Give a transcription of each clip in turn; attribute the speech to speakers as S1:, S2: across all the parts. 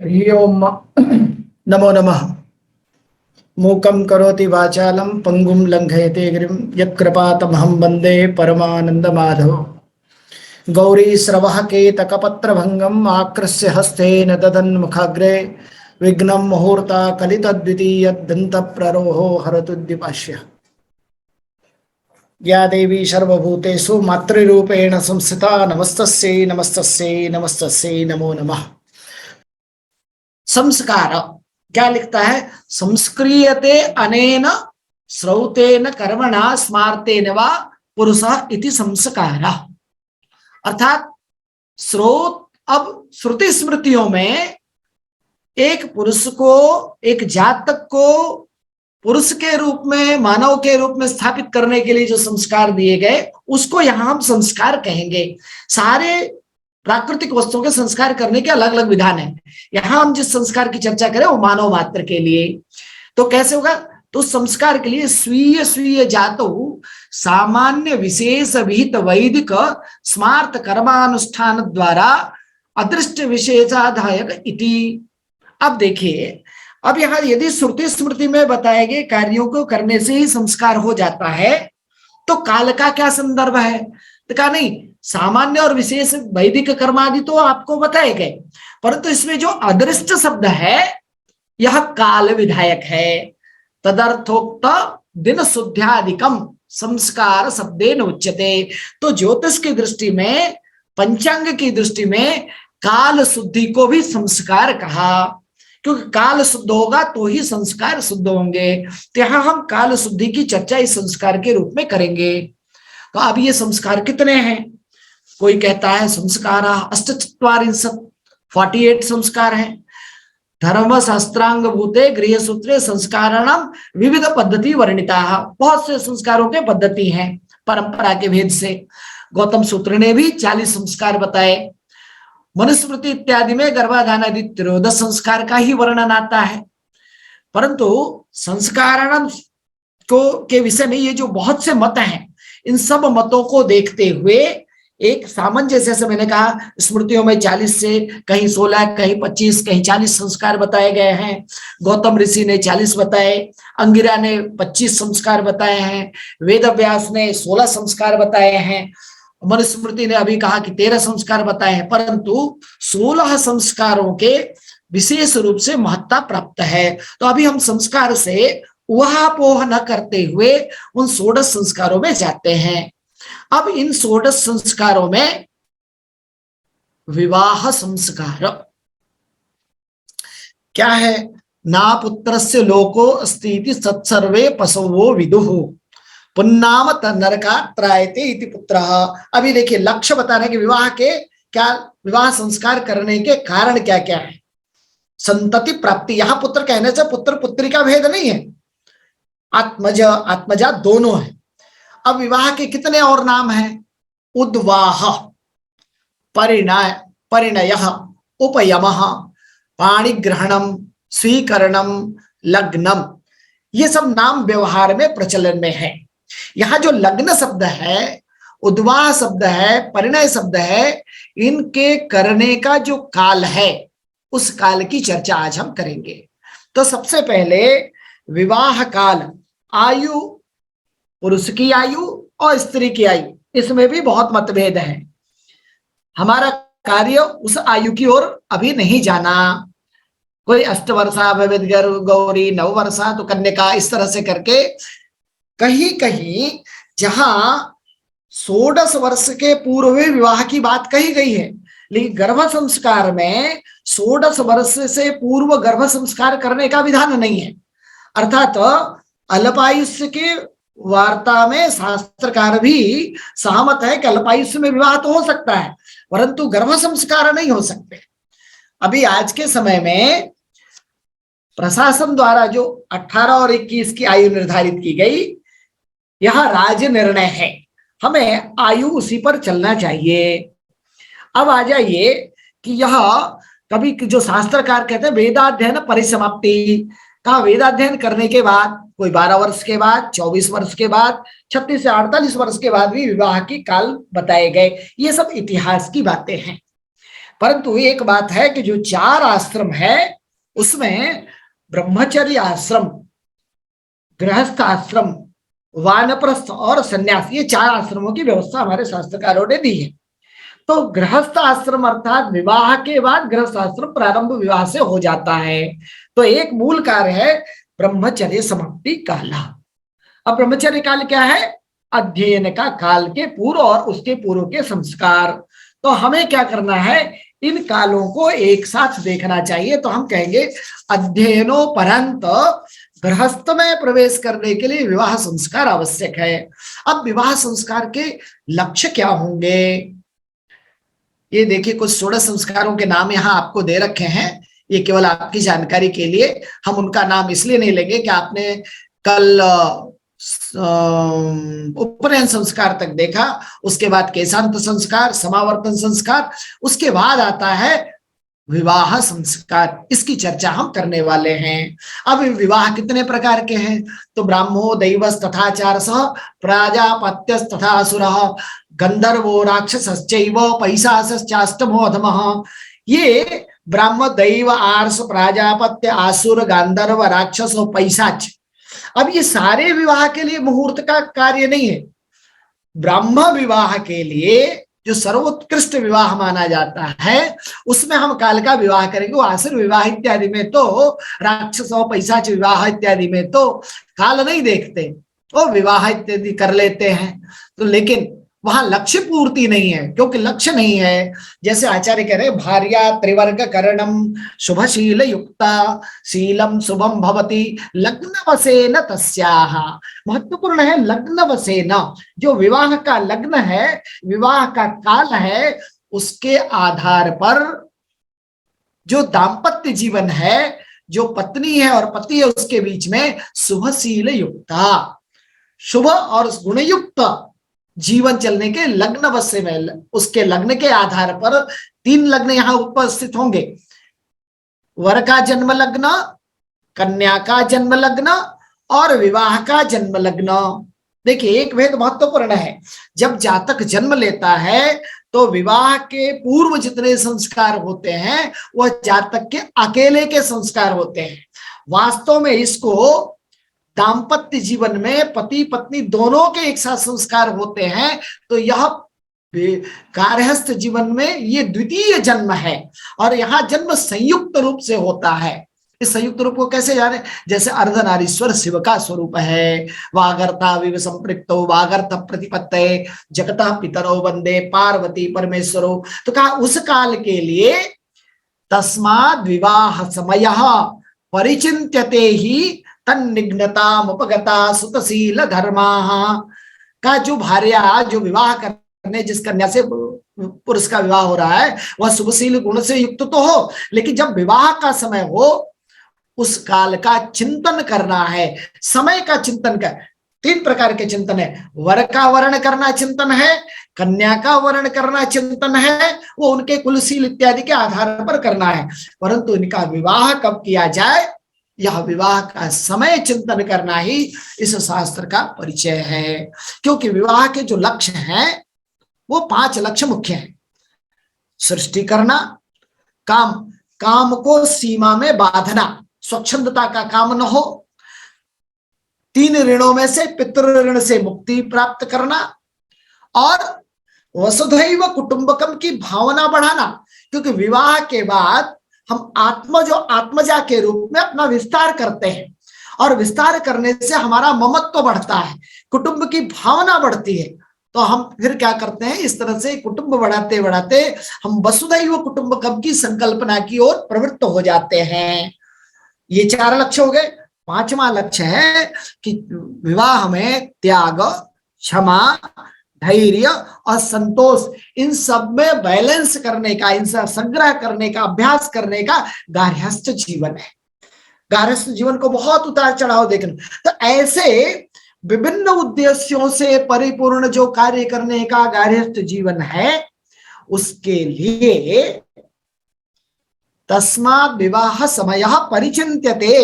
S1: हरि ओम। नमो नमः। मूकं करोति वाचालं पंगुं लंघयते गिरिं यत्कृपातमहं वन्दे परमानन्दमाधवं। गौरीस्रवः केतकपत्रभङ्गम् आकृष्य हस्तेन ददन्मुखाग्रे विघ्नं मुहूर्ता कलितद्वितीयद्दन्तप्ररोहो हरतु द्विपाश्यः। या देवी सर्वभूतेषु मातृरूपेण संस्थिता नमस्तस्यै नमस्तस्यै नमस्तस्यै नमो नमः। संस्कार क्या लिखता है? संस्क्रियते अनेन श्रौतेन कर्मणा स्मार्तेन वा पुरुषः इति संस्कार। अर्थात श्रोत, अब श्रुति स्मृतियों में एक पुरुष को, एक जातक को पुरुष के रूप में, मानव के रूप में स्थापित करने के लिए जो संस्कार दिए गए उसको यहां हम संस्कार कहेंगे। सारे प्राकृतिक वस्तुओं के संस्कार करने के अलग अलग विधान है। यहां हम जिस संस्कार की चर्चा करें वो मानव मात्र के लिए। तो कैसे होगा? तो संस्कार के लिए स्वीय स्वीय जातो सामान्य विशेष विहित वैदिक स्मार्त कर्मानुष्ठान द्वारा अदृष्ट विशेषाधायक इति। अब देखिए, अब यहां यदि श्रुति स्मृति में बताए गए कार्यों को करने से ही संस्कार हो जाता है तो काल का क्या संदर्भ है? तो कहा नहीं, सामान्य और विशेष वैदिक कर्म आदि तो आपको बताए गए, परंतु इसमें जो अदृष्ट शब्द है यह काल विधायक है। तदर्थोक्त दिन शुद्ध्यादिकम संस्कार शब्देन उच्यते। तो ज्योतिष की दृष्टि में, पंचांग की दृष्टि में काल शुद्धि को भी संस्कार कहा, क्योंकि काल शुद्ध होगा तो ही संस्कार शुद्ध होंगे। तो यहां हम काल शुद्धि की चर्चा इस संस्कार के रूप में करेंगे। तो अब ये संस्कार कितने हैं? कोई कहता है संस्कार अष्टचत्वारिंशत् 48 संस्कार हैं। धर्म शास्त्रांग भूते गृह सूत्रे संस्काराणाम विविध पद्धति वर्णिता। बहुत से संस्कारों के पद्धति हैं परंपरा के भेद से। गौतम सूत्र ने भी 40 संस्कार बताए। मनुस्मृति इत्यादि में गर्भाधान आदि 13 संस्कार का ही वर्णन आता है। परंतु संस्काराणाम को के विषय में ये जो बहुत से मत हैं, इन सब मतों को देखते हुए एक सामंजस्य, जैसे मैंने कहा स्मृतियों में 40 से कहीं 16, कहीं 25, कहीं 40 संस्कार बताए गए हैं। गौतम ऋषि ने 40 बताए, अंगिरा ने 25 संस्कार बताए हैं, वेद व्यास ने 16 संस्कार बताए हैं, मनुस्मृति ने अभी कहा कि 13 संस्कार बताए हैं। परंतु 16 संस्कारों के विशेष रूप से महत्ता प्राप्त है। तो अभी हम संस्कार से ऊहापोह न करते हुए उन 16 संस्कारों में जाते हैं। अब इन 16 संस्कारों में विवाह संस्कार क्या है? ना पुत्रस्य लोको अस्ति सत्सर्वे पशवो विदुः पुन्नाम नरका त्रायते इति पुत्रः। अभी देखिए, लक्ष्य बता रहे हैं कि विवाह के क्या, विवाह संस्कार करने के कारण क्या क्या है। संतति प्राप्ति, यहां पुत्र कहने से पुत्र पुत्री का भेद नहीं है, आत्मज आत्मजा दोनों है। अब विवाह के कितने और नाम हैं? उद्वाह, परिणय, परिणयः, उपयमः, पाणिग्रहणम, स्वीकरणम, लग्नम, ये सब नाम व्यवहार में प्रचलन में है। यहां जो लग्न शब्द है, उद्वाह शब्द है, परिणय शब्द है, इनके करने का जो काल है उस काल की चर्चा आज हम करेंगे। तो सबसे पहले विवाह काल, आयु, पुरुष की आयु और स्त्री की आयु, इसमें भी बहुत मतभेद है। हमारा कार्य उस आयु की ओर अभी नहीं जाना। कोई 8 वर्षा भवेद गौरी, 9 वर्षा तो कन्या, इस तरह से करके कहीं कहीं जहां 16 वर्ष के पूर्व विवाह की बात कही गई है, लेकिन गर्भ संस्कार में 16 वर्ष से पूर्व गर्भ संस्कार करने का विधान नहीं है। अर्थात अल्पायुष्य के वार्ता में शास्त्रकार भी सहमत है कि अल्पायुष्य में विवाह तो हो सकता है, परंतु गर्भ संस्कार नहीं हो सकते। अभी आज के समय में प्रशासन द्वारा जो 18 और 21 की आयु निर्धारित की गई, यह राज्य निर्णय है, हमें आयु उसी पर चलना चाहिए। अब आ जाइए कि यह कभी जो शास्त्रकार कहते हैं वेदाध्ययन परिसमाप्ति, कहा वेदाध्ययन करने के बाद कोई 12 वर्ष के बाद, 24 वर्ष के बाद, 36 से 48 वर्ष के बाद भी विवाह की काल बताए गए। ये सब इतिहास की बातें हैं। परंतु एक बात है कि जो 4 आश्रम है उसमें ब्रह्मचर्य आश्रम, गृहस्थ आश्रम, वानप्रस्थ और सन्यास, ये 4 आश्रमों की व्यवस्था हमारे शास्त्रकारों ने दी है। तो गृहस्थ आश्रम अर्थात विवाह के बाद गृहस्थ आश्रम प्रारंभ विवाह से हो जाता है। तो एक मूल कार्य है ब्रह्मचर्य समाप्ति काला। अब ब्रह्मचर्य काल क्या है? अध्ययन का काल के पूर्व और उसके पूर्व के संस्कार। तो हमें क्या करना है, इन कालों को एक साथ देखना चाहिए। तो हम कहेंगे अध्ययनोपरंत गृहस्थ में प्रवेश करने के लिए विवाह संस्कार आवश्यक है। अब विवाह संस्कार के लक्ष्य क्या होंगे, ये देखिए, कुछ 16 संस्कारों के नाम यहाँ आपको दे रखे हैं। ये केवल आपकी जानकारी के लिए, हम उनका नाम इसलिए नहीं लेंगे कि आपने कल उपनयन संस्कार तक देखा, उसके बाद केशांत संस्कार, समावर्तन संस्कार, उसके बाद आता है विवाह संस्कार। इसकी चर्चा हम करने वाले हैं। अब विवाह कितने प्रकार के हैं? तो ब्राह्मो दैवस तथाचारस, प्राजापत्यस तथा असुरः, गंधर्वो राक्षसश्चैव पैशासश्चाष्टमो अधमः। ये ब्राह्म, दैव, आर्ष, प्राजापत्य, आसुर, गांधर्व, राक्षस और पैशाच। अब ये सारे विवाह के लिए मुहूर्त का कार्य नहीं है। ब्राह्म विवाह के लिए जो सर्वोत्कृष्ट विवाह माना जाता है उसमें हम काल का विवाह करेंगे। वो आसुर विवाह इत्यादि में तो, राक्षस और पैशाच विवाह इत्यादि में तो काल नहीं देखते, वो विवाह इत्यादि कर लेते हैं। तो लेकिन वहां लक्ष्य पूर्ति नहीं है, क्योंकि लक्ष्य नहीं है। जैसे आचार्य कह रहे भार्या त्रिवर्ग करणम शुभशील युक्ता शीलम शुभम भवति लग्न वसेन तस्याः। महत्वपूर्ण है लग्न वसेन, जो विवाह का लग्न है, विवाह का काल है, उसके आधार पर जो दाम्पत्य जीवन है, जो पत्नी है और पति है, उसके बीच में शुभशील युक्ता, शुभ और गुणयुक्त जीवन चलने के लग्न वश्य में, उसके लग्न के आधार पर 3 लग्न यहां उपस्थित होंगे। वर का जन्म लग्न, कन्या का जन्म लग्न और विवाह का जन्म लग्न। देखिए एक भेद महत्वपूर्ण है, जब जातक जन्म लेता है तो विवाह के पूर्व जितने संस्कार होते हैं वह जातक के अकेले के संस्कार होते हैं। वास्तव में इसको दाम्पत्य जीवन में पति पत्नी दोनों के एक साथ संस्कार होते हैं। तो यह गार्हस्थ जीवन में ये द्वितीय जन्म है और यहाँ जन्म संयुक्त रूप से होता है। इस संयुक्त रूप को कैसे जाने? जैसे अर्धनारीश्वर शिव का स्वरूप है, वागर्ता विव संपृक्तो वागर्थ प्रतिपत्तये जगता पितरो वंदे पार्वती परमेश्वरो। तो कहा उस काल के लिए तस्माद् विवाह समयः परिचिन्त्यते ही तन्निघ्नताम उपगता सुतशील धर्माः। का जो भार्या, जो विवाह करने जिस कन्या से पुरुष का विवाह हो रहा है वह शुभशील गुण से युक्त तो हो, लेकिन जब विवाह का समय हो उस काल का चिंतन करना है। समय का चिंतन कर 3 प्रकार के चिंतन है। वर का वर्ण करना चिंतन है, कन्या का वर्ण करना चिंतन है, वो उनके कुलशील इत्यादि के आधार पर करना है। परंतु इनका विवाह कब किया जाए, यह विवाह का समय चिंतन करना ही इस शास्त्र का परिचय है। क्योंकि विवाह के जो लक्ष्य हैं वो 5 लक्ष्य मुख्य हैं। सृष्टि करना, काम को सीमा में बांधना, स्वच्छंदता का काम न हो, 3 ऋणों में से पितृ ऋण से मुक्ति प्राप्त करना और वसुधैव कुटुंबकम की भावना बढ़ाना। क्योंकि विवाह के बाद हम आत्मजा के रूप में अपना विस्तार करते हैं और विस्तार करने से हमारा ममत्व बढ़ता है, कुटुंब की भावना बढ़ती है। तो हम फिर क्या करते हैं, इस तरह से कुटुंब बढ़ाते बढ़ाते हम वसुधैव कुटुंबकम की संकल्पना की ओर प्रवृत्त हो जाते हैं। ये 4 लक्ष्य हो गए। 5वां लक्ष्य है कि विवाह में त्याग, क्षमा, धैर्य और संतोष, इन सब में बैलेंस करने का, इनसे संग्रह करने का, अभ्यास करने का गार्हस्थ जीवन है। गार्हस्थ जीवन को बहुत उतार चढ़ाव देखना। तो ऐसे विभिन्न उद्देश्यों से परिपूर्ण जो कार्य करने का गार्हस्थ जीवन है, उसके लिए तस्माद् विवाह समयः परिचिन्त्यते,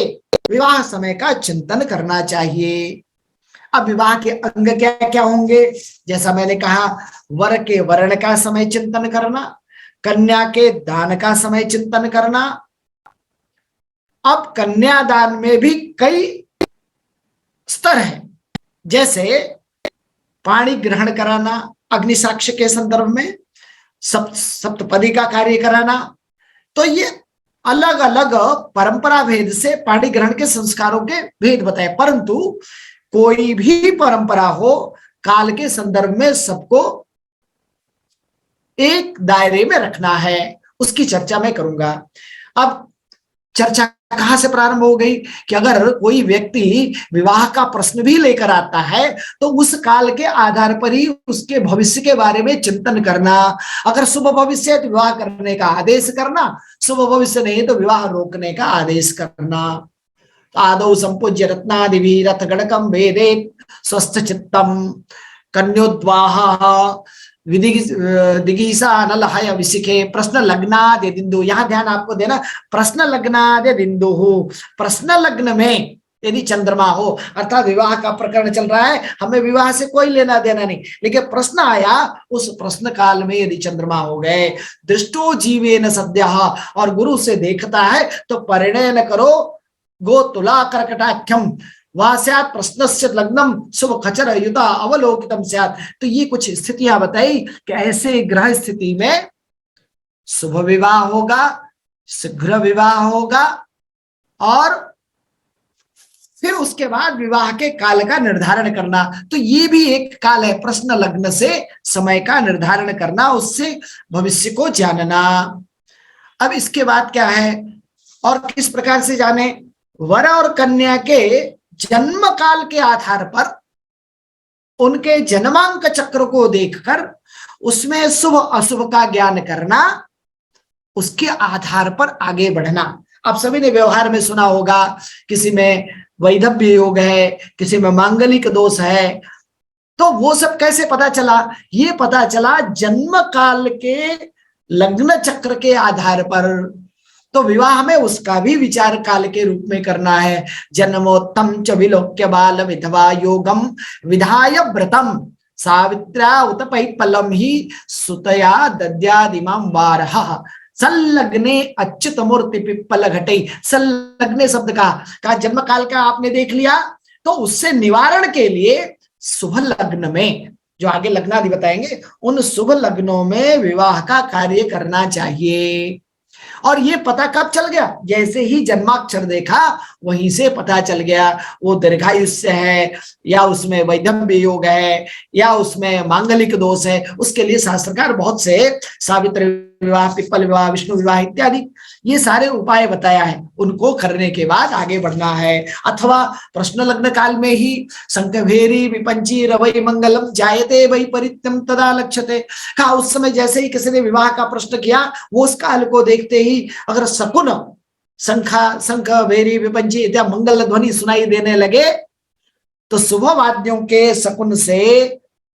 S1: विवाह समय का चिंतन करना चाहिए। अब विवाह के अंग क्या क्या होंगे? जैसा मैंने कहा, वर के वर्ण का समय चिंतन करना, कन्या के दान का समय चिंतन करना। अब कन्यादान में भी कई स्तर है, जैसे पाणी ग्रहण कराना अग्नि साक्ष्य के संदर्भ में, सप्तपदी का कार्य कराना। तो ये अलग अलग परंपरा भेद से पाणी ग्रहण के संस्कारों के भेद बताए, परंतु कोई भी परंपरा हो, काल के संदर्भ में सबको एक दायरे में रखना है, उसकी चर्चा मैं करूंगा। अब चर्चा कहां से प्रारंभ हो गई कि अगर कोई व्यक्ति विवाह का प्रश्न भी लेकर आता है तो उस काल के आधार पर ही उसके भविष्य के बारे में चिंतन करना। अगर शुभ भविष्य है तो विवाह करने का आदेश करना, शुभ भविष्य नहीं तो विवाह रोकने का आदेश करना। आदौ संपूज्य रत्नादिभि रथ गणकम वेदेत स्वस्थ चित्तम कन्योद्वाह दिगीसा नलहय विशिखे प्रश्न लग्नादि बिंदु। यहां ध्यान आपको देना, प्रश्न लग्नादि बिंदु हो। प्रश्न लग्न में यदि चंद्रमा हो, अर्थात विवाह का प्रकरण चल रहा है, हमें विवाह से कोई लेना देना नहीं, लेकिन प्रश्न आया, उस प्रश्न काल में यदि चंद्रमा हो गए, दृष्टो जीवेन सद्यः, और गुरु से देखता है तो परिणय न करो गो तुला कर्कटाख्यम वास्यात प्रश्नस्य लग्नम शुभ खचर युता अवलोकितम स्यात्। तो ये कुछ स्थितियां बताई कि ऐसे ग्रह स्थिति में शुभ विवाह होगा, शीघ्र विवाह होगा, और फिर उसके बाद विवाह के काल का निर्धारण करना। तो ये भी एक काल है, प्रश्न लग्न से समय का निर्धारण करना, उससे भविष्य को जानना। अब इसके बाद क्या है और किस प्रकार से जाने? वर और कन्या के जन्म काल के आधार पर उनके जन्मांक चक्र को देखकर उसमें शुभ अशुभ का ज्ञान करना, उसके आधार पर आगे बढ़ना। आप सभी ने व्यवहार में सुना होगा, किसी में वैधव्य योग है, किसी में मांगलिक दोष है, तो वो सब कैसे पता चला? ये पता चला जन्म काल के लग्न चक्र के आधार पर। तो विवाह में उसका भी विचार काल के रूप में करना है। जन्मोत्तम च विलोक्य बाल विधवा योगम विधाय व्रतम सावित्रा उत पैपलम ही सुतया दद्यादिमाम वारः संलग्ने अच्युत मूर्ति पिप्पल घटे। संलग्ने शब्द का जन्म काल का आपने देख लिया, तो उससे निवारण के लिए शुभ लग्न में, जो आगे लग्नादि बताएंगे, उन शुभ लग्नों में विवाह का कार्य करना चाहिए। और ये पता कब चल गया? जैसे ही जन्माक्षर देखा वहीं से पता चल गया वो दीर्घायुष्य है, या उसमें वैधव्य योग है, या उसमें मांगलिक दोष है। उसके लिए शास्त्रकार बहुत से सावित्री विवाह, पिप्पल विवाह, विष्णु विवाह इत्यादि ये सारे उपाय बताया है, उनको करने के बाद आगे बढ़ना है। अथवा प्रश्न लग्न काल में ही शंखभेरी विपंची रवै मंगलम जायते वै परित्यम तदा लक्ष्यते का, उस समय जैसे ही किसी ने विवाह का प्रश्न किया, वो उस काल को देखते ही अगर शकुन शंख भेरी विपंची इत्यादि मंगल ध्वनि सुनाई देने लगे तो शुभ वाद्यों के शकुन से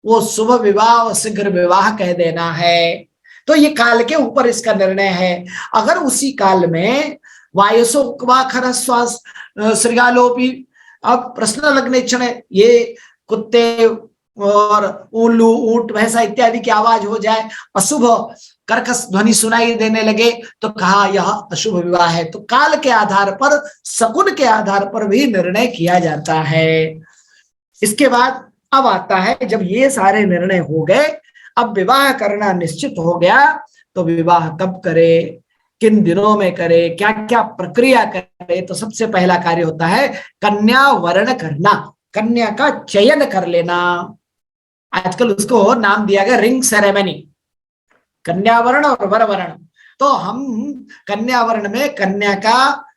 S1: वो शुभ विवाह और शीघ्र विवाह कह देना है। तो ये काल के ऊपर इसका निर्णय है। अगर उसी काल में वायुसो खर श्वास श्रृगालोपी, अब प्रश्न लगने क्षण ये कुत्ते और उल्लू ऊंट भैंसा इत्यादि की आवाज हो जाए, अशुभ कर्कश ध्वनि सुनाई देने लगे, तो कहा यह अशुभ विवाह है। तो काल के आधार पर, शकुन के आधार पर भी निर्णय किया जाता है। इसके बाद अब आता है, जब ये सारे निर्णय हो गए, अब विवाह करना निश्चित हो गया, तो विवाह कब करे, किन दिनों में करे, क्या क्या प्रक्रिया करे? तो सबसे पहला कार्य होता है कन्या वर्ण करना, कन्या का चयन कर लेना। आजकल उसको नाम दिया गया रिंग सेरेमनी, कन्या वर्ण और वर वर्ण। तो हम कन्या वर्ण में कन्या का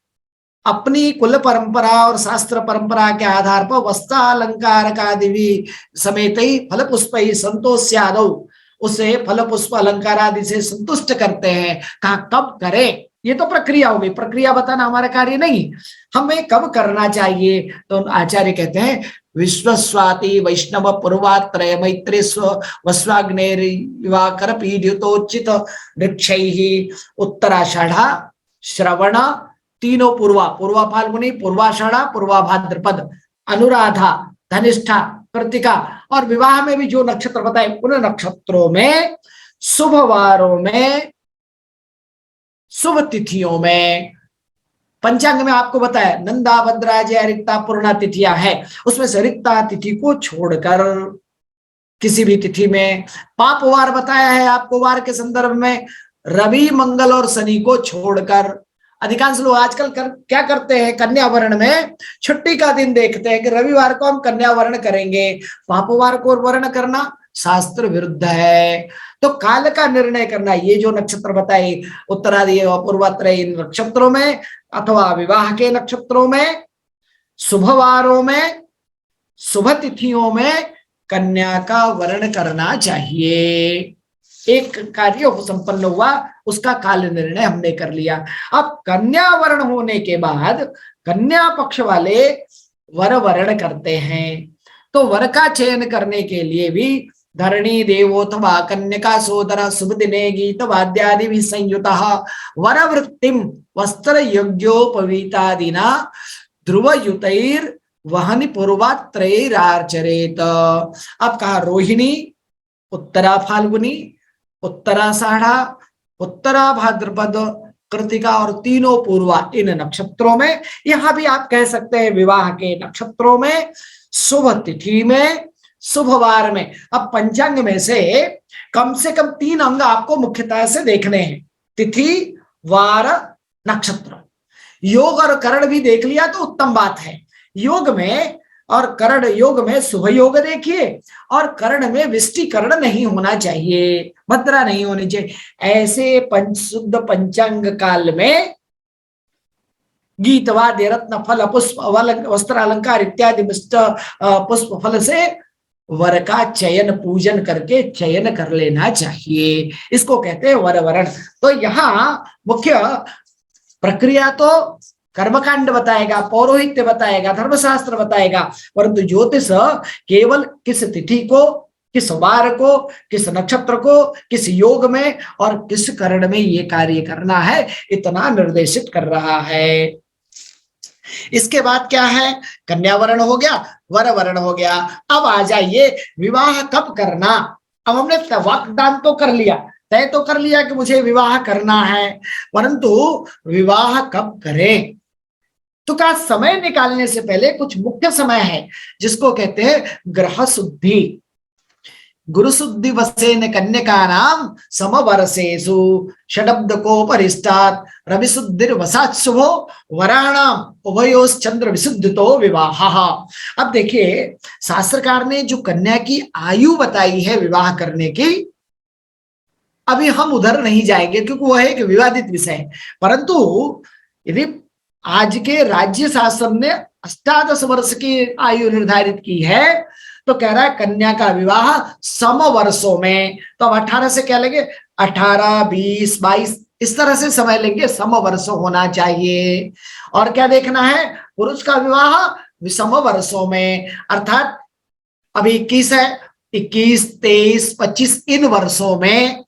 S1: अपनी कुल परंपरा और शास्त्र परंपरा के आधार पर वस्त्रालंकार का दिवी समेत ही फल पुष्प ही संतोष आदौ, उसे फल पुष्प अलंकार आदि से संतुष्ट करते हैं। कहा कब करें? ये तो प्रक्रिया हो गई, प्रक्रिया बताना हमारा कार्य नहीं, हमें कब करना चाहिए। तो आचार्य कहते हैं विश्वस्वाति वैष्णव पूर्वात्रय मैत्रेस्व वस्वाग्नेरिवाकर पीड्युतोचित वृक्षैहि उत्तराषाढ़ा श्रवण तीनों पूर्वा फाल्गुनी, पूर्वाषाढ़ा, पूर्वा भाद्रपद, अनुराधा, धनिष्ठा, कृतिका, और विवाह में भी जो नक्षत्र बताए उन नक्षत्रों में शुभ वारों में शुभ तिथियों में, पंचांग में आपको बताया नंदा भद्रा जय रिक्ता पूर्णा तिथियां है, उसमें से रिक्ता तिथि को छोड़कर किसी भी तिथि में, पापवार बताया है आपको वार के संदर्भ में, रवि मंगल और शनि को छोड़कर। अधिकांश लोग आजकल क्या करते हैं, कन्या वर्ण में छुट्टी का दिन देखते हैं कि रविवार को हम कन्या वर्ण करेंगे, पापवार को वर्ण करना शास्त्र विरुद्ध है। तो काल का निर्णय करना, ये जो नक्षत्र बताए उत्तरादि पूर्वात्रय, इन नक्षत्रों में अथवा विवाह के नक्षत्रों में, शुभवारों में, शुभ तिथियों में कन्या का वर्ण करना चाहिए। एक कार्य संपन्न हुआ, उसका काल निर्णय हमने कर लिया। अब कन्या वर्ण होने के बाद कन्या पक्ष वाले वर वर्ण करते हैं, तो वर का चयन करने के लिए भी धरणी देवोथवा कन्यका सोदर शुभ दिने गीत वाद्यादि भी संयुत वर वृत्तिम वस्त्र यज्ञोपवीतादिना ध्रुव युतैर वहनि पूर्वात्रैरार्चरेत। अब कहा रोहिणी, उत्तरा फाल्गुनी, उत्तराषाढ़ा, उत्तरा भाद्रपद, कृतिका और तीनों पूर्वा, इन नक्षत्रों में, यहां भी आप कह सकते हैं विवाह के नक्षत्रों में, शुभ तिथि में, शुभवार में। अब पंचांग में से कम 3 अंग आपको मुख्यतः से देखने हैं, तिथि, वार, नक्षत्र। योग और करण भी देख लिया तो उत्तम बात है। योग में और करण, योग में शुभ योग देखिए, और करण में विष्टिकरण नहीं होना चाहिए, भद्रा नहीं होनी चाहिए। ऐसे शुद्ध पंचांग काल में गीत वाद्य रत्न फल पुष्प वस्त्र अलंकार इत्यादि पुष्प फल से वर का चयन पूजन करके चयन कर लेना चाहिए, इसको कहते हैं वर वरण। तो यहाँ मुख्य प्रक्रिया तो कर्मकांड बताएगा, पौरोहित्य बताएगा, धर्मशास्त्र बताएगा, परंतु ज्योतिष केवल किस तिथि को, किस वार को, किस नक्षत्र को, किस योग में और किस करण में ये कार्य करना है, इतना निर्देशित कर रहा है। इसके बाद क्या है, कन्या वर्ण हो गया, वर वर्ण हो गया। अब आ जाइए विवाह कब करना। अब हमने वाग्दान तो कर लिया, तय तो कर लिया कि मुझे विवाह करना है, परंतु विवाह कब करें, तो क्या समय निकालने से पहले कुछ मुख्य समय है जिसको कहते हैं ग्रह शुद्धि। गुरु शुद्धि वसेन कन्यका नाम समवरसेषु षडब्द को परिष्टात् रवि शुद्धिर वसात् शुभो वराणाम उभयोस चंद्र विशुद्धितो विवाह। अब देखिए शास्त्रकार ने जो कन्या की आयु बताई है विवाह करने की, अभी हम उधर नहीं जाएंगे क्योंकि वह एक विवादित विषय है, परंतु यदि आज के राज्य शासन ने 18 वर्ष की आयु निर्धारित की है तो कह रहा है कन्या का विवाह सम वर्षों में, तो अब 18 से क्या लेंगे, 18, 20, 22 इस तरह से समय लेंगे, सम वर्ष होना चाहिए। और क्या देखना है, पुरुष का विवाह सम वर्षों में, अर्थात अभी 21 है, 21, 23, 25 इन वर्षों में।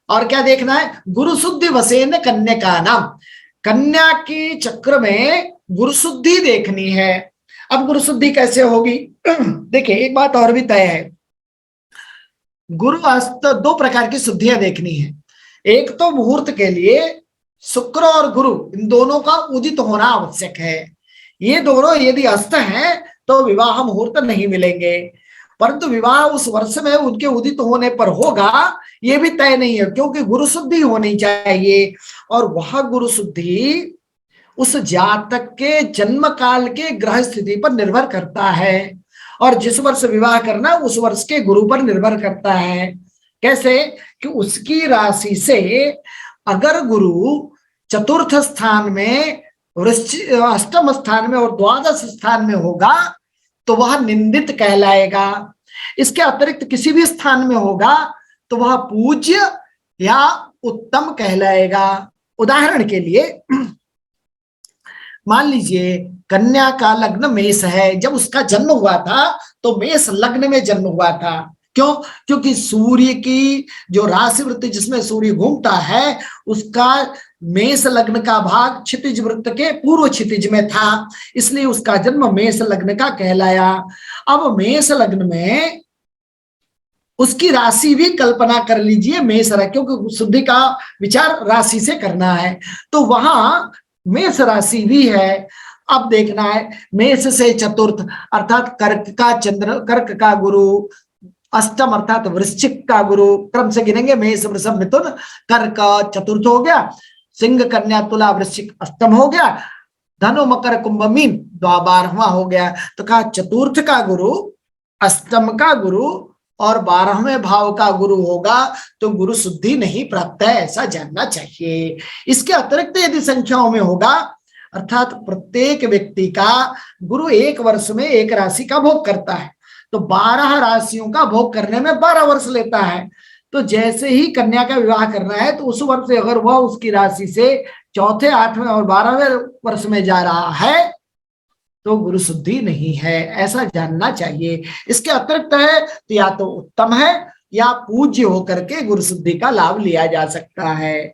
S1: और क्या देखना है, गुरु शुद्धि वसेन कन्या का नाम, कन्या के चक्र में गुरु शुद्धि देखनी है। अब गुरु शुद्धि कैसे होगी, देखिए एक बात और भी तय है, गुरु अस्त 2 प्रकार की शुद्धियां देखनी है। एक तो मुहूर्त के लिए शुक्र और गुरु इन दोनों का उदित होना आवश्यक है, ये दोनों यदि अस्त हैं तो विवाह मुहूर्त नहीं मिलेंगे, परंतु विवाह उस वर्ष में उनके उदित होने पर होगा ये भी तय नहीं है, क्योंकि गुरु शुद्धि होनी चाहिए। और वह गुरु शुद्धि उस जातक के जन्म काल के ग्रह स्थिति पर निर्भर करता है, और जिस वर्ष विवाह करना उस वर्ष के गुरु पर निर्भर करता है। कैसे कि उसकी राशि से अगर गुरु चतुर्थ स्थान में, अष्टम स्थान में और द्वादश स्थान में होगा तो वह निंदित कहलाएगा। इसके अतिरिक्त किसी भी स्थान में होगा तो वह पूज्य या उत्तम कहलाएगा। उदाहरण के लिए मान लीजिए कन्या का लग्न मेष है, जब उसका जन्म हुआ था तो मेष लग्न में जन्म हुआ था। क्यों, क्योंकि सूर्य की जो राशि वृत्ति जिसमें सूर्य घूमता है उसका मेष लग्न का भाग क्षितिज वृत्त के पूर्व क्षितिज में था, इसलिए उसका जन्म मेष लग्न का कहलाया। अब मेष लग्न में उसकी राशि भी कल्पना कर लीजिए मेष राशि, क्योंकि शुद्धि का विचार राशि से करना है, तो वहां मेष राशि भी है। अब देखना है मेष से चतुर्थ अर्थात कर्क का चंद्र, कर्क का गुरु, अष्टम अर्थात वृश्चिक का गुरु, क्रम से गिनेंगे मेष वृषभ मिथुन, कर्क चतुर्थ हो गया, सिंह कन्या तुला वृश्चिक अष्टम हो गया, धनु मकर कुंभ मीन 12वां हो गया। तो कहा चतुर्थ का गुरु, अष्टम का गुरु और 12वें भाव का गुरु होगा तो गुरु शुद्धि नहीं प्राप्त है, ऐसा जानना चाहिए। इसके अतिरिक्त यदि संख्याओं में होगा अर्थात प्रत्येक व्यक्ति का गुरु एक वर्ष में एक राशि का भोग करता है, तो 12 राशियों का भोग करने में 12 वर्ष लेता है। तो जैसे ही कन्या का विवाह करना है तो उस वर्ष अगर वह उसकी राशि से चौथे, 8वें और 12वें वर्ष में जा रहा है तो गुरु शुद्धि नहीं है, ऐसा जानना चाहिए। इसके अतिरिक्त है तो या तो उत्तम है या पूज्य होकर के गुरु शुद्धि का लाभ लिया जा सकता है।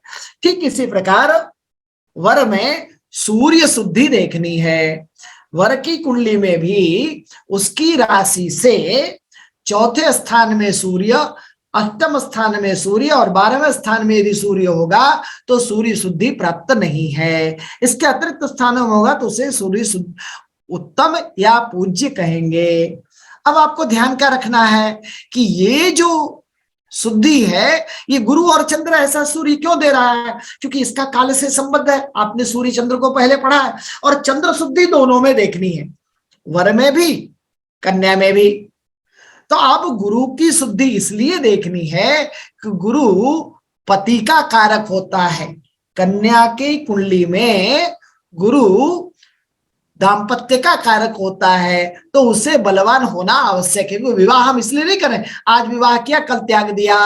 S1: ठीक इसी प्रकार वर में सूर्य शुद्धि देखनी है। वर की कुंडली में भी उसकी राशि से चौथे स्थान में सूर्य, अष्टम स्थान में सूर्य और 12वें स्थान में यदि सूर्य होगा तो सूर्य शुद्धि प्राप्त नहीं है। इसके अतिरिक्त स्थानों में होगा तो उसे सूर्य उत्तम या पूज्य कहेंगे। अब आपको ध्यान क्या रखना है कि ये जो शुद्धि है ये गुरु और चंद्र ऐसा सूर्य क्यों दे रहा है, क्योंकि इसका काल से संबंध है। आपने सूर्य चंद्र को पहले पढ़ा है, और चंद्र शुद्धि दोनों में देखनी है, वर में भी कन्या में भी। तो अब गुरु की शुद्धि इसलिए देखनी है कि गुरु पति का कारक होता है। कन्या की कुंडली में गुरु दाम्पत्य का कारक होता है, तो उसे बलवान होना आवश्यक है। क्योंकि विवाह हम इसलिए नहीं करें आज विवाह किया कल त्याग दिया,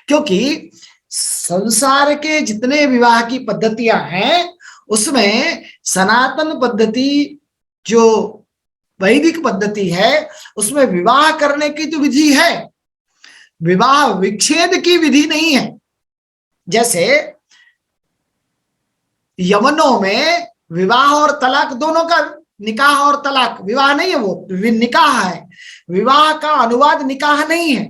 S1: क्योंकि संसार के जितने विवाह की पद्धतियां हैं उसमें सनातन पद्धति जो वैदिक पद्धति है उसमें विवाह करने की तो विधि है, विवाह विच्छेद की विधि नहीं है। जैसे यमनों में विवाह और तलाक दोनों का, निकाह और तलाक विवाह नहीं है, वो निकाह है। विवाह का अनुवाद निकाह नहीं है,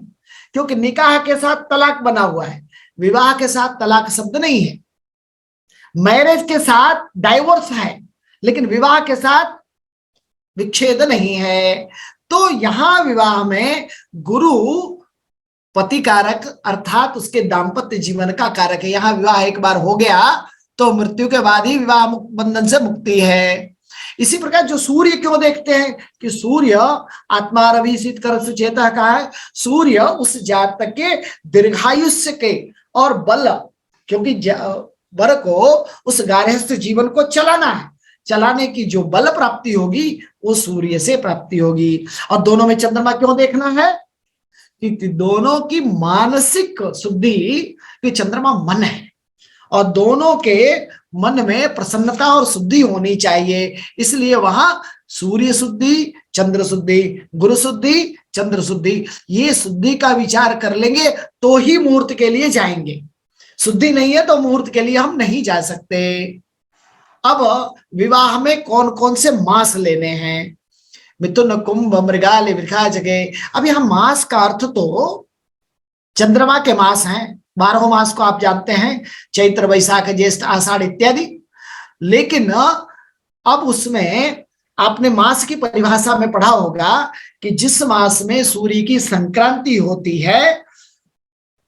S1: क्योंकि निकाह के साथ तलाक बना हुआ है, विवाह के साथ तलाक शब्द नहीं है। मैरिज के साथ डाइवोर्स है, लेकिन विवाह के साथ विच्छेद नहीं है। तो यहां विवाह में गुरु पति कारक अर्थात उसके दाम्पत्य जीवन का कारक है। यहां विवाह एक बार हो गया तो मृत्यु के बाद ही विवाह बंधन से मुक्ति है। इसी प्रकार जो सूर्य क्यों देखते हैं कि सूर्य आत्मा रवि शीतकर सुचेता का है, सूर्य उस जातक के दीर्घायुष्य के और बल, क्योंकि वर को उस गार्हस्थ जीवन को चलाना है, चलाने की जो बल प्राप्ति होगी वो सूर्य से प्राप्ति होगी। और दोनों में चंद्रमा क्यों देखना है कि दोनों की मानसिक शुद्धि, कि चंद्रमा मन है और दोनों के मन में प्रसन्नता और शुद्धि होनी चाहिए, इसलिए वहां सूर्य शुद्धि, चंद्र शुद्धि, गुरु शुद्धि, चंद्र शुद्धि, ये शुद्धि का विचार कर लेंगे तो ही मुहूर्त के लिए जाएंगे। शुद्धि नहीं है तो मुहूर्त के लिए हम नहीं जा सकते। अब विवाह में कौन कौन से मास लेने हैं, मिथुन कुंभ मृगाल वृखा जगह। अब यहां मास का अर्थ तो चंद्रमा के मास हैं, 12 मास को आप जानते हैं, चैत्र वैशाख ज्येष्ठ आषाढ़ इत्यादि। लेकिन अब उसमें आपने मास की परिभाषा में पढ़ा होगा कि जिस मास में सूर्य की संक्रांति होती है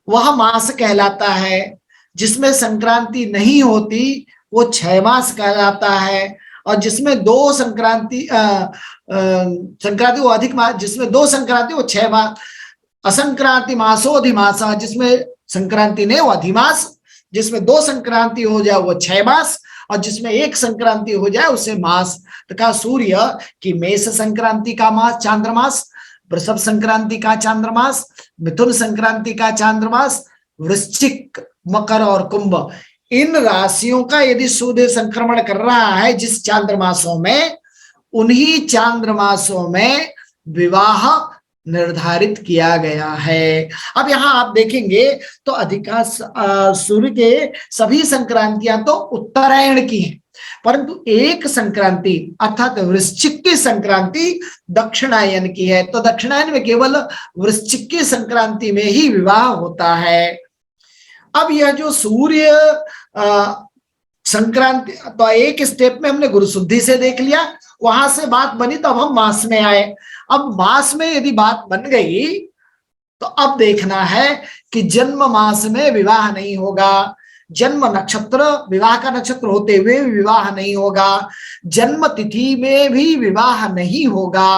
S1: वह मास कहलाता है, जिसमें संक्रांति नहीं होती वो 6 मास कहलाता है, और जिसमें 2 संक्रांति संक्रांति वो अधिक मास, जिसमें 2 संक्रांति वो 6 मास। असंक्रांति मासो अधिमास, जिसमें संक्रांति नहीं वो अधिमास, जिसमें 2 संक्रांति हो जाए वो 6 मास, और जिसमें 1 संक्रांति हो जाए उसे मास। तो कहा सूर्य की मेष संक्रांति का मास चांद्रमास, वृषभ संक्रांति का चांद्रमास, मिथुन संक्रांति का चांद्रमास, वृश्चिक मकर और कुंभ, इन राशियों का यदि सूर्य संक्रमण कर रहा है जिस चांद्रमासों में, उन्हीं चांद्रमासों में विवाह निर्धारित किया गया है। अब यहां आप देखेंगे तो अधिकांश सूर्य के सभी संक्रांतियां तो उत्तरायण की हैं, परंतु एक संक्रांति अर्थात वृश्चिक की संक्रांति दक्षिणायन की है, तो दक्षिणायन में केवल वृश्चिक की संक्रांति में ही विवाह होता है। अब यह जो सूर्य संक्रांति, तो एक स्टेप में हमने गुरु शुद्धि से देख लिया, वहां से बात बनी तो अब हम मास में आए। अब मास में यदि बात बन गई तो अब देखना है कि जन्म मास में विवाह नहीं होगा, जन्म नक्षत्र विवाह का नक्षत्र होते हुए विवाह नहीं होगा, जन्म तिथि में भी विवाह नहीं होगा।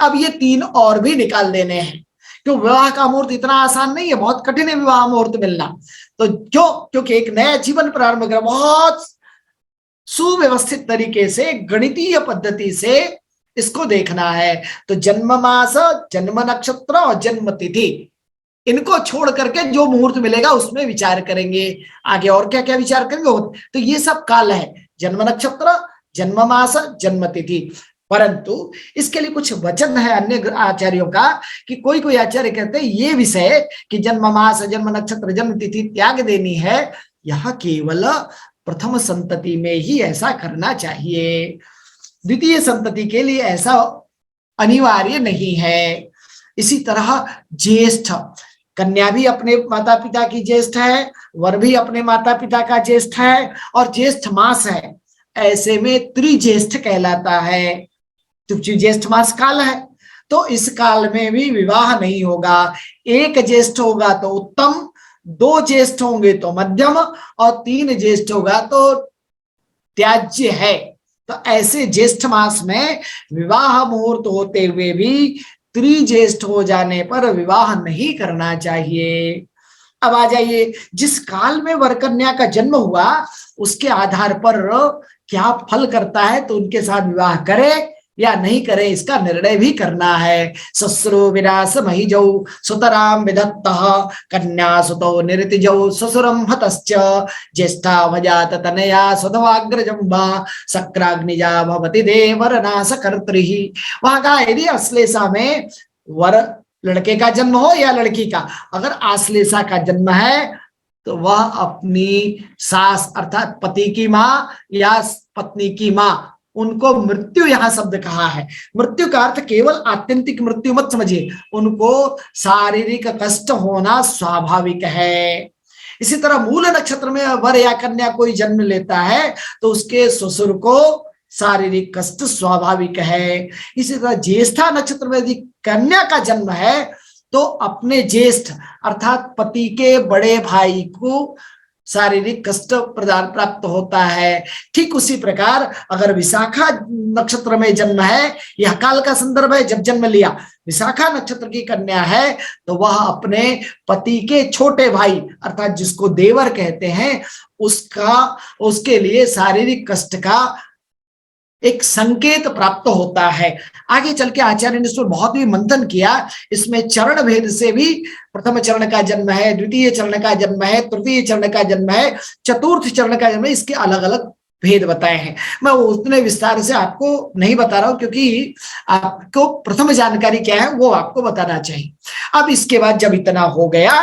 S1: अब ये तीन और भी निकाल देने हैं, क्यों विवाह का मुहूर्त इतना आसान नहीं है, बहुत कठिन है विवाह मुहूर्त मिलना। तो क्यों? क्योंकि एक नया जीवन प्रारंभ कर बहुत सुव्यवस्थित तरीके से गणितीय पद्धति से इसको देखना है। तो जन्म मास, जन्म नक्षत्र और जन्म तिथि, इनको छोड़ करके जो मुहूर्त मिलेगा उसमें विचार करेंगे। आगे और क्या क्या विचार करेंगे, तो ये सब काल है, जन्म नक्षत्र, जन्म मास, जन्म तिथि। परंतु इसके लिए कुछ वचन है अन्य आचार्यों का, कि कोई कोई आचार्य कहते हैं ये विषय कि जन्म मास, जन्म नक्षत्र, जन्म तिथि त्याग देनी है, यह केवल प्रथम संतति में ही ऐसा करना चाहिए, द्वितीय संतति के लिए ऐसा अनिवार्य नहीं है। इसी तरह ज्येष्ठ, कन्या भी अपने माता पिता की ज्येष्ठ है, वर भी अपने माता पिता का ज्येष्ठ है, और ज्येष्ठ मास है, ऐसे में त्रिज्येष्ठ कहलाता है। क्योंकि ज्येष्ठ मास काल है, तो इस काल में भी विवाह नहीं होगा। एक ज्येष्ठ होगा तो उत्तम, दो ज्येष्ठ होंगे तो मध्यम, और तीन ज्येष्ठ होगा तो त्याज्य है। तो ऐसे ज्येष्ठ मास में विवाह मुहूर्त होते हुए भी त्रिज्येष्ठ हो जाने पर विवाह नहीं करना चाहिए। अब आ जाइए, जिस काल में वर कन्या का जन्म हुआ उसके आधार पर क्या फल करता है, तो उनके साथ विवाह करे या नहीं करे इसका निर्णय भी करना है। ससुरो विरास महिजौ सुतराम विदत्तः कन्या सुतो निरतिजौ ससुरम हतश्च ज्येष्ठा भजात तनया सुधवाग्रजम्बा सक्राग्निजा भवति देवरनाश कर्तृहि। वहां का यदि अश्लेषा में वर लड़के का जन्म हो या लड़की का, अगर आश्लेषा का जन्म है तो वह अपनी सास अर्थात पति की माँ या पत्नी की माँ, उनको मृत्यु यहां शब्द कहा है। मृत्यु का अर्थ केवल आत्यंतिक मृत्यु मत समझिए, उनको शारीरिक कष्ट होना स्वाभाविक है। इसी तरह मूल नक्षत्र में वर या कन्या कोई जन्म लेता है तो उसके ससुर को शारीरिक कष्ट स्वाभाविक है। इसी तरह ज्येष्ठा नक्षत्र में यदि कन्या का जन्म है तो अपने ज्येष्ठ अर्थात पति के बड़े भाई को शारीरिक कष्ट प्रदान प्राप्त होता है। ठीक उसी प्रकार अगर विशाखा नक्षत्र में जन्म है, यह काल का संदर्भ है जब जन्म लिया, विशाखा नक्षत्र की कन्या है तो वह अपने पति के छोटे भाई अर्थात जिसको देवर कहते हैं उसके लिए शारीरिक कष्ट का एक संकेत प्राप्त होता है। आगे चल के आचार्य ने इसमें बहुत ही मंथन किया, इसमें चरण भेद से भी प्रथम चरण का जन्म है, द्वितीय चरण का जन्म है, तृतीय चरण का जन्म है, चतुर्थ चरण का जन्म है, इसके अलग अलग भेद बताए हैं। मैं उतने विस्तार से आपको नहीं बता रहा हूं क्योंकि आपको प्रथम जानकारी क्या है वो आपको बताना चाहिए। अब इसके बाद जब इतना हो गया,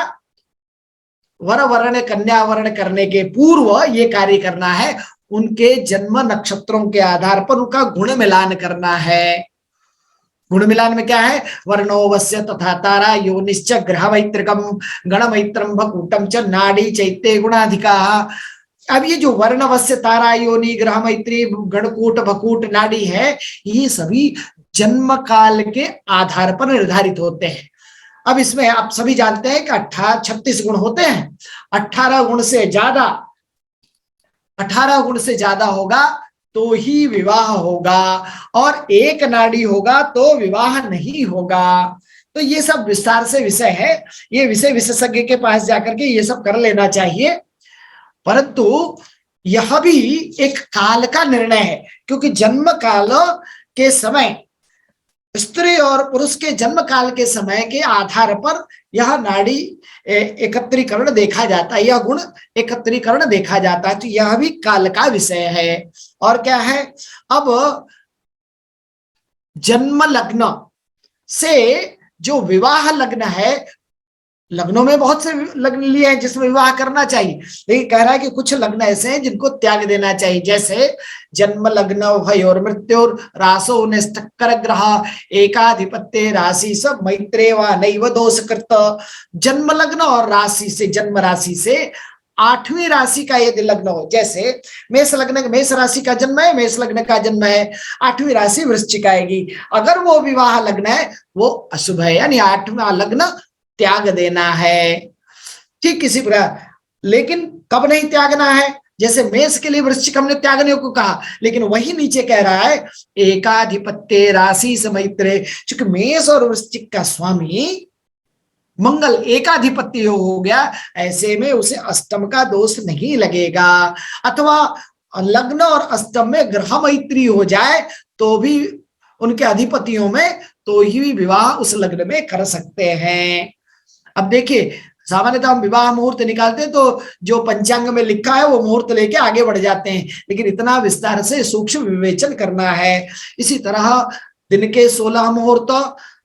S1: वर वर्ण कन्या वर्ण करने के पूर्व ये कार्य करना है, उनके जन्म नक्षत्रों के आधार पर उनका गुण मिलान करना है। गुण मिलान में क्या है, वर्णोवस्य तथा तारा योनिश्च ग्रह मैत्रिकम गण मैत्रम भकूटम च नाड़ी चैत्य गुणाधिका। अब ये जो वर्णवस्य तारा योनि ग्रह मैत्री गणकूट भकूट नाड़ी है, ये सभी जन्म काल के आधार पर निर्धारित होते हैं। अब इसमें आप सभी जानते हैं कि 36 गुण होते हैं, 18 गुण से ज्यादा होगा तो ही विवाह होगा, और एक नाड़ी होगा तो विवाह नहीं होगा। तो ये सब विस्तार से विषय है, ये विषय विशेषज्ञ के पास जाकर के ये सब कर लेना चाहिए। परंतु यह भी एक काल का निर्णय है, क्योंकि जन्म काल के समय स्त्री और पुरुष के जन्म काल के समय के आधार पर यह नाड़ी एकत्रीकरण देखा जाता है, यह गुण एकत्रीकरण देखा जाता है। तो यह भी काल का विषय है। और क्या है, अब जन्म लग्न से जो विवाह लग्न है लग्नों में बहुत से लग्न लिए हैं जिसमें विवाह करना चाहिए, लेकिन कह रहा है कि कुछ लग्न ऐसे हैं जिनको त्याग देना चाहिए, जैसे जन्म लग्न भयोर मृत्योर रासो निष्ठक्कर ग्रह एकाधिपत्य राशि सब मैत्रे व नैव दोष कृत। जन्म लग्न और राशि से, जन्म राशि से आठवीं राशि का यदि लग्न हो, जैसे मेष लग्न, मेष राशि का जन्म है, मेष लग्न का जन्म है, आठवीं राशि वृश्चिक आएगी, अगर वो विवाह लग्न है वो अशुभ है, यानी आठवां लग्न त्याग देना है। ठीक किसी प्रकार, लेकिन कब नहीं त्यागना है, जैसे मेष के लिए वृश्चिक हमने त्यागने को कहा, लेकिन वही नीचे कह रहा है एकाधिपत्य राशि समैत्रे, चूंकि मेष और वृश्चिक का स्वामी मंगल एकाधिपत्य हो गया, ऐसे में उसे अष्टम का दोष नहीं लगेगा, अथवा लग्न और अष्टम में ग्रह मैत्री हो जाए तो भी उनके अधिपतियों में, तो ही विवाह उस लग्न में कर सकते हैं। अब देखिए, सामान्यतः हम विवाह मुहूर्त निकालते हैं तो जो पंचांग में लिखा है वो मुहूर्त लेके आगे बढ़ जाते हैं, लेकिन इतना विस्तार से सूक्ष्म विवेचन करना है। इसी तरह दिन के 16 मुहूर्त,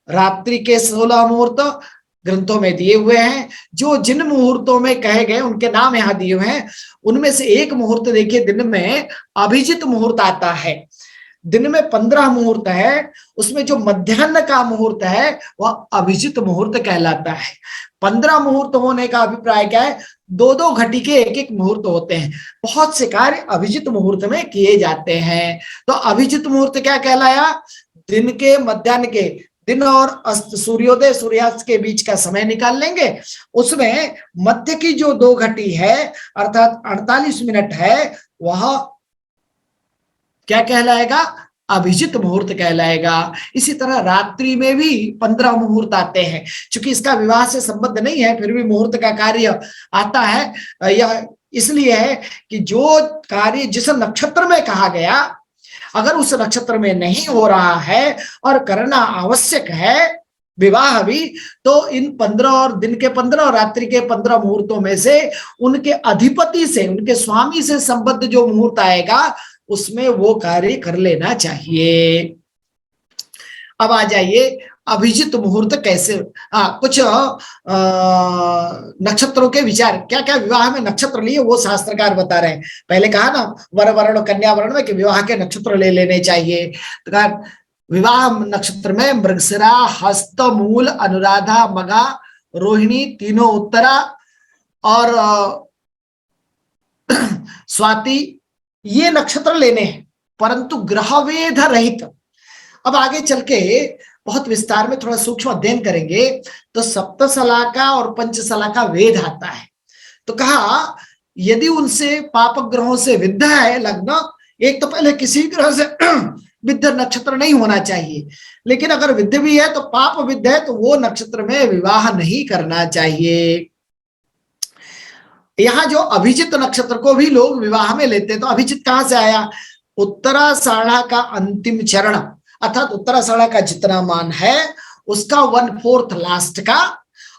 S1: रात्रि के 16 मुहूर्त ग्रंथों में दिए हुए हैं, जो जिन मुहूर्तों में कहे गए उनके नाम यहाँ दिए हुए हैं। उनमें से एक मुहूर्त देखिए, दिन में अभिजित मुहूर्त आता है, दिन में 15 मुहूर्त है, उसमें जो मध्याह्न का मुहूर्त है वह अभिजित मुहूर्त कहलाता है। 15 मुहूर्त होने का अभिप्राय क्या है, 2-2 घटी के एक मुहूर्त होते हैं, बहुत से कार्य अभिजित मुहूर्त में किए जाते हैं। तो अभिजित मुहूर्त क्या कहलाया, दिन के मध्याह्न के, दिन और अस्त सूर्योदय सूर्यास्त के बीच का समय निकाल लेंगे, उसमें मध्य की जो 2 घटी है अर्थात 48 मिनट है, वह क्या कहलाएगा, अभिजित मुहूर्त कहलाएगा। इसी तरह रात्रि में भी 15 मुहूर्त आते हैं, क्योंकि इसका विवाह से संबंध नहीं है, फिर भी मुहूर्त का कार्य आता है। यह इसलिए है कि जो कार्य जिस नक्षत्र में कहा गया, अगर उस नक्षत्र में नहीं हो रहा है और करना आवश्यक है विवाह भी, तो इन 15 और दिन के 15 और रात्रि के 15 मुहूर्तों में से उनके अधिपति से, उनके स्वामी से संबद्ध जो मुहूर्त आएगा उसमें वो कार्य कर लेना चाहिए। अब आ जाइए अभिजित मुहूर्त कैसे, कुछ नक्षत्रों के विचार, क्या क्या विवाह में नक्षत्र लिए वो शास्त्रकार बता रहे हैं। पहले कहा ना वर वर्ण कन्या वर्ण में कि विवाह के नक्षत्र ले लेने चाहिए, तो विवाह नक्षत्र में मृगशिरा, हस्त, मूल, अनुराधा, मघा, रोहिणी, तीनों उत्तरा और स्वाति, ये नक्षत्र लेने हैं, परंतु ग्रहवेध रहित। अब आगे चल के बहुत विस्तार में थोड़ा सूक्ष्म अध्ययन करेंगे तो सप्तसला का और पंचसला का वेद आता है। तो कहा यदि उनसे पाप ग्रहों से विद्ध है लग्न, एक तो पहले किसी ग्रह से विद्ध नक्षत्र नहीं होना चाहिए, लेकिन अगर विद्ध भी है तो पाप विद्ध है तो वो नक्षत्र में विवाह नहीं करना चाहिए। यहाँ जो अभिजित नक्षत्र को भी लोग विवाह में लेते हैं, तो अभिजित कहां से आया, उत्तराषाढ़ा का अंतिम चरण, अर्थात उत्तराषाढ़ा का जितना मान है उसका 1/4 लास्ट का,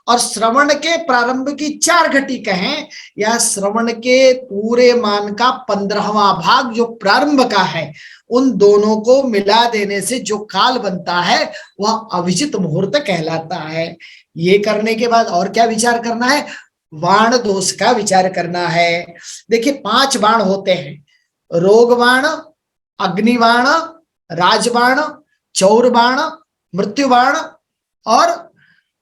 S1: और श्रवण के प्रारंभ की 4 घटी कहें, या श्रवण के पूरे मान का 15वां भाग जो प्रारंभ का है, उन दोनों को मिला देने से जो काल बनता है वह अभिजित मुहूर्त कहलाता है। ये करने के बाद और क्या विचार करना है, बाण दोष का विचार करना है। देखिए 5 बाण होते हैं, रोग बाण, अग्निबाण, राजबाण, चौरबाण, मृत्यु बाण, और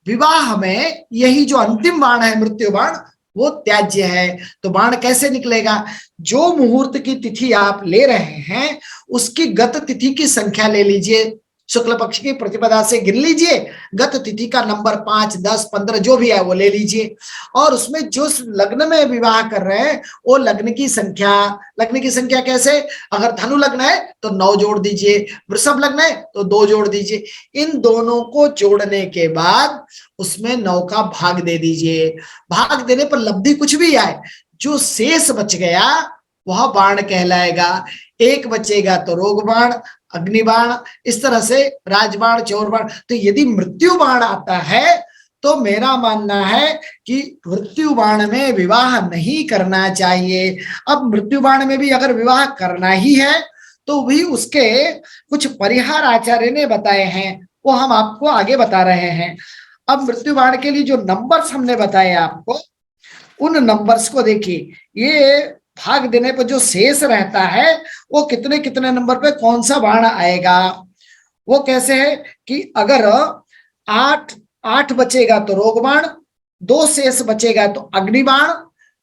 S1: विवाह में यही जो अंतिम बाण है मृत्यु बाण वो त्याज्य है। तो बाण कैसे निकलेगा, जो मुहूर्त की तिथि आप ले रहे हैं उसकी गत तिथि की संख्या ले लीजिए, शुक्ल पक्ष की प्रतिपदा से गिन लीजिए, गत तिथि का नंबर 5, 10, 15 जो भी है वो ले लीजिए, और उसमें जो लग्न में विवाह कर रहे हैं वो लग्न की संख्या कैसे, अगर धनु लग्न है तो 9 जोड़ दीजिए, वृषभ लग्न है तो 2 जोड़ दीजिए, इन दोनों को जोड़ने के बाद उसमें 9 का भाग दे दीजिए। भाग देने पर लब्धि कुछ भी आए, जो शेष बच गया वह बाण कहलाएगा। एक बचेगा तो रोग बाण, अग्निबाण, इस तरह से राजबाण, चौरबाण। तो यदि मृत्यु बाण आता है तो मेरा मानना है कि मृत्यु बाण में विवाह नहीं करना चाहिए। अब मृत्यु बाण में भी अगर विवाह करना ही है तो भी उसके कुछ परिहार आचार्य ने बताए हैं, वो हम आपको आगे बता रहे हैं। अब मृत्यु बाण के लिए जो नंबर्स हमने बताए आपको, उन नंबर्स को देखिए, ये भाग देने पर जो शेष रहता है वो कितने कितने नंबर पे कौन सा बाण आएगा। वो कैसे है कि अगर 8 बचेगा तो रोग बाण, 2 शेष बचेगा तो अग्निबाण,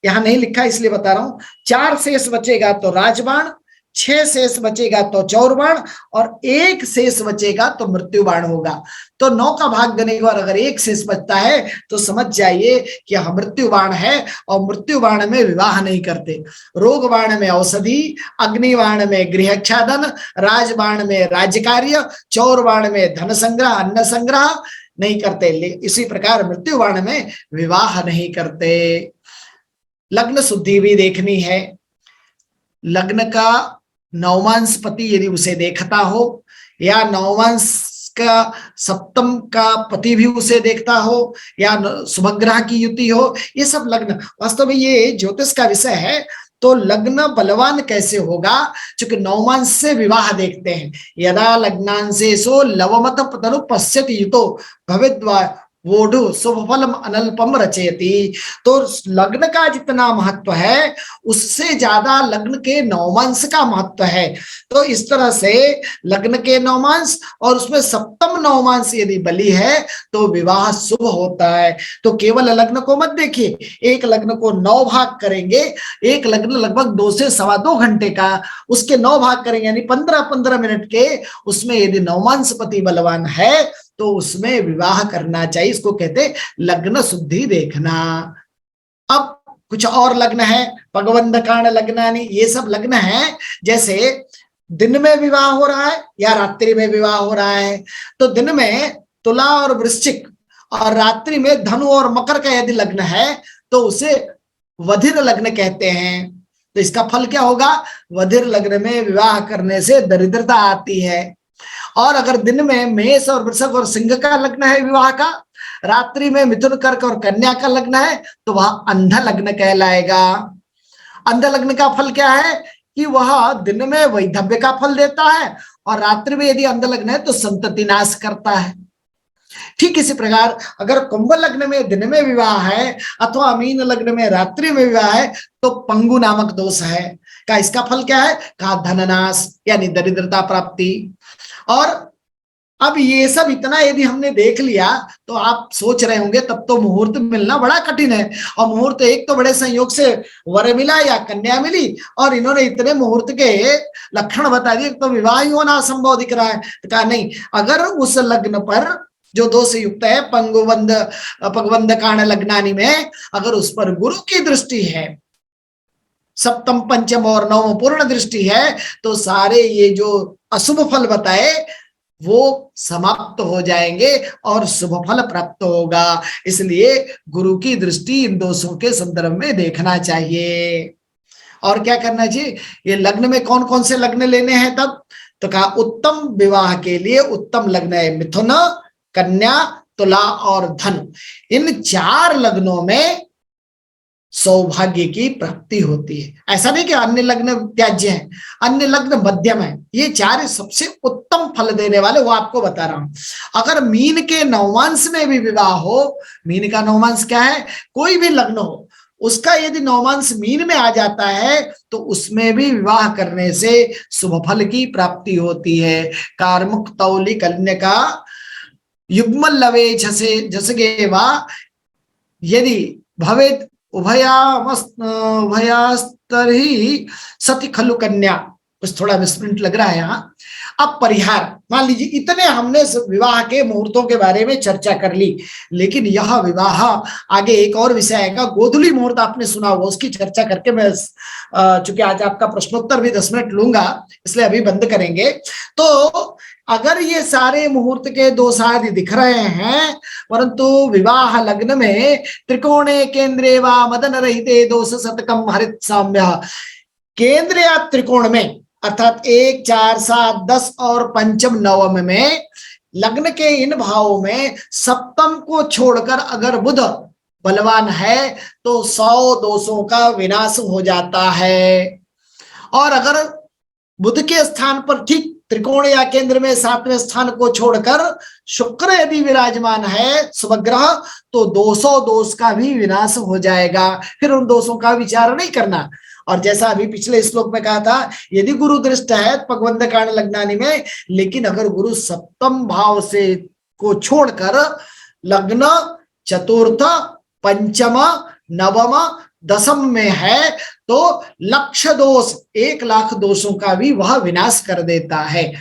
S1: यहां नहीं लिखा इसलिए बता रहा हूं, 4 शेष बचेगा तो राजबाण, 6 शेष बचेगा तो चौरबाण, और 1 शेष बचेगा तो मृत्यु बाण होगा। तो 9 का भाग देने के बाद अगर 1 शेष बचता है तो समझ जाइए कि यह मृत्यु बाण है, और मृत्यु बाण में विवाह नहीं करते। रोग बाण में औषधि, अग्निबाण में गृहच्छादन, राजबाण में राज्य कार्य, चौरबाण में धन संग्रह अन्न संग्रह नहीं करते। इसी प्रकार मृत्यु बाण में विवाह नहीं करते। लग्न शुद्धि भी देखनी है। लग्न का नवमांश पति यदि उसे देखता हो, या नवमांश का सप्तम का पति भी उसे देखता हो, या शुभग्रह की युति हो, ये सब लग्न वास्तव में ये ज्योतिष का विषय है। तो लग्न बलवान कैसे होगा, क्योंकि नवमांश से विवाह देखते हैं। यदा लग्नांशेषो लवमत तनु पश्यति युतो भवेद्वा वोढु शुभ फलम अनल्पम रचयति। तो लग्न का जितना महत्व है उससे ज्यादा लग्न के नवमांश का महत्व है। तो इस तरह से लग्न के नवमांश और उसमें सप्तम नवमांश यदि बली है तो विवाह शुभ होता है। तो केवल लग्न को मत देखिए, एक लग्न को 9 भाग करेंगे, एक लग्न लगभग 2 से सवा 2 घंटे का, उसके 9 भाग करेंगे यानी 15-15 मिनट के, उसमें यदि नवमांश पति बलवान है तो उसमें विवाह करना चाहिए। इसको कहते लग्न शुद्धि देखना। अब कुछ और लग्न है, पगवंद कांड लग्नानी, ये सब लग्न है। जैसे दिन में विवाह हो रहा है या रात्रि में विवाह हो रहा है। तो दिन में तुला और वृश्चिक, और रात्रि में धनु और मकर का यदि लग्न है तो उसे वधिर लग्न कहते हैं। तो इसका फल क्या होगा, वधिर लग्न में विवाह करने से दरिद्रता आती है। और अगर दिन में मेष और वृषभ और सिंह का लग्न है विवाह का, रात्रि में मिथुन कर्क और कन्या का लग्न है, तो वह अंध लग्न कहलाएगा। अंध लग्न का फल क्या है कि वह दिन में वैधव्य का फल देता है, और रात्रि में यदि अंध लग्न है तो संतति नाश करता है। ठीक इसी प्रकार अगर कुंभ लग्न में दिन में विवाह है अथवा मीन लग्न में रात्रि में विवाह है तो पंगु नामक दोष है। का इसका फल क्या है, का धननाश यानी दरिद्रता प्राप्ति। और अब ये सब इतना यदि हमने देख लिया तो आप सोच रहे होंगे तब तो मुहूर्त मिलना बड़ा कठिन है। और मुहूर्त एक तो बड़े संयोग से वर मिला या कन्या मिली, और इन्होंने इतने मुहूर्त के लक्षण बता दिए, तो विवाह ही होना असंभव दिख रहा है। तो कहा नहीं, अगर उस लग्न पर जो दोष युक्त है पगवंद कांड लग्नानी में, अगर उस पर गुरु की दृष्टि है, सप्तम पंचम और नवम पूर्ण दृष्टि है, तो सारे ये जो अशुभ फल बताए वो समाप्त हो जाएंगे और शुभ फल प्राप्त होगा। इसलिए गुरु की दृष्टि इन दोषों के संदर्भ में देखना चाहिए। और क्या करना चाहिए, ये लग्न में कौन कौन से लग्न लेने हैं तब, तो कहा उत्तम विवाह के लिए उत्तम लग्न है मिथुन, कन्या, तुला और धन। इन 4 लग्नों में सौभाग्य की प्राप्ति होती है। ऐसा नहीं कि अन्य लग्न त्याज्य है, अन्य लग्न मध्यम है। ये 4 सबसे उत्तम फल देने वाले, वो आपको बता रहा हूं। अगर मीन के नवमांश में भी विवाह हो, मीन का नवमांश क्या है, कोई भी लग्न हो उसका यदि नवमांश मीन में आ जाता है तो उसमें भी विवाह करने से शुभ फल की प्राप्ति होती है। कार्मुक तौली कन्या युग्म लवे जसगे वा यदि भवेद उभयास्तरहि सति खलु कन्या। कुछ थोड़ा मिसप्रिंट लग रहा है यहाँ। अब परिहार, मान लीजिए इतने हमने विवाह के मुहूर्तों के बारे में चर्चा कर ली, लेकिन यह विवाह आगे एक और विषय आएगा, गोधुली मुहूर्त आपने सुना होगा, उसकी चर्चा करके मैं चूंकि आज आपका प्रश्नोत्तर भी 10 मिनट लूंगा इसलिए अभी बंद करेंगे। तो अगर ये सारे मुहूर्त के दोष आदि दिख रहे हैं, परंतु विवाह लग्न में त्रिकोणे केंद्रे वा मदन रहिते दोष शतकम हरित साम्य, केंद्र या त्रिकोण में अर्थात 1, 4, 7, 10 और पंचम नवम में लग्न के इन भावों में सप्तम को छोड़कर अगर बुध बलवान है तो 100 दोषों का विनाश हो जाता है। और अगर बुध के स्थान पर ठीक त्रिकोण या केंद्र में 7वें स्थान को छोड़कर शुक्र यदि विराजमान है शुभग्रह, तो 200 दोष का भी विनाश हो जाएगा, फिर उन दोषों का विचार नहीं करना। और जैसा अभी पिछले श्लोक में कहा था, यदि गुरु दृष्ट है पगवंध कारण लग्नानि में, लेकिन अगर गुरु सप्तम भाव से को छोड़कर लग्न, चतुर्थ, पंचम, नवम, दसम में है, तो लक्ष दोष 1,00,000 दोषों का भी वह विनाश कर देता है।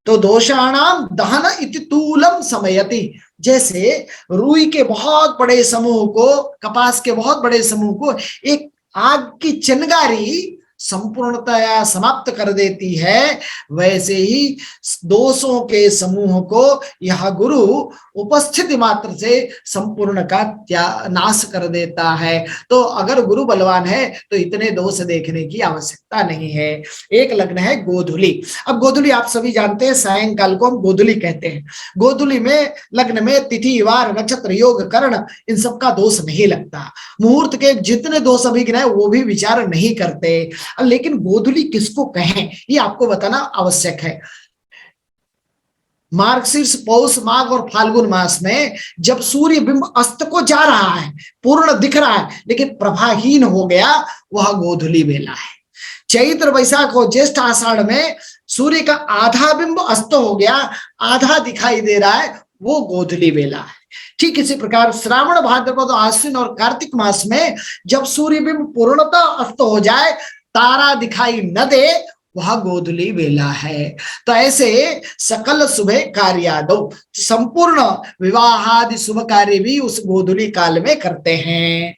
S1: तो दोषाणाम दहन इति तूलम समयति, जैसे रुई के बहुत बड़े समूह को, कपास के बहुत बड़े समूह को एक आग की चिंगारी संपूर्णतया समाप्त कर देती है, वैसे ही दोषों के समूह को यह गुरु उपस्थिति मात्र से संपूर्ण का नाश कर देता है। तो अगर गुरु बलवान है तो इतने दोष देखने की आवश्यकता नहीं है। एक लग्न है गोधुली। अब गोधुली आप सभी जानते हैं, सायंकाल को हम गोधुली कहते हैं। गोधुली में लग्न में तिथि, वार, नक्षत्र, योग, कर्ण, इन सब का दोष नहीं लगता। मुहूर्त के जितने दोष अभी गिनाए वो भी विचार नहीं करते। लेकिन गोधुली किसको कहें ये आपको बताना आवश्यक है। मार्गशीर्ष, पौष, माघ और फाल्गुन मास में जब सूर्य बिंब अस्त को जा रहा है, पूर्ण दिख रहा है लेकिन प्रभाहीन हो गया, वह गोधुली बेला है। चैत्र, वैशाख और ज्येष्ठ, आषाढ़ में सूर्य का आधा बिंब अस्त हो गया, आधा दिखाई दे रहा है, वो गोधुली बेला है। ठीक इसी प्रकार श्रावण, भाद्रपद, आश्विन और कार्तिक मास में जब सूर्य बिंब पूर्णतः अस्त हो जाए, तारा दिखाई न दे, वह गोधुली बेला है। तो ऐसे सकल शुभ कार्यादो, संपूर्ण विवाह आदि शुभ कार्य भी उस गोधुली काल में करते हैं।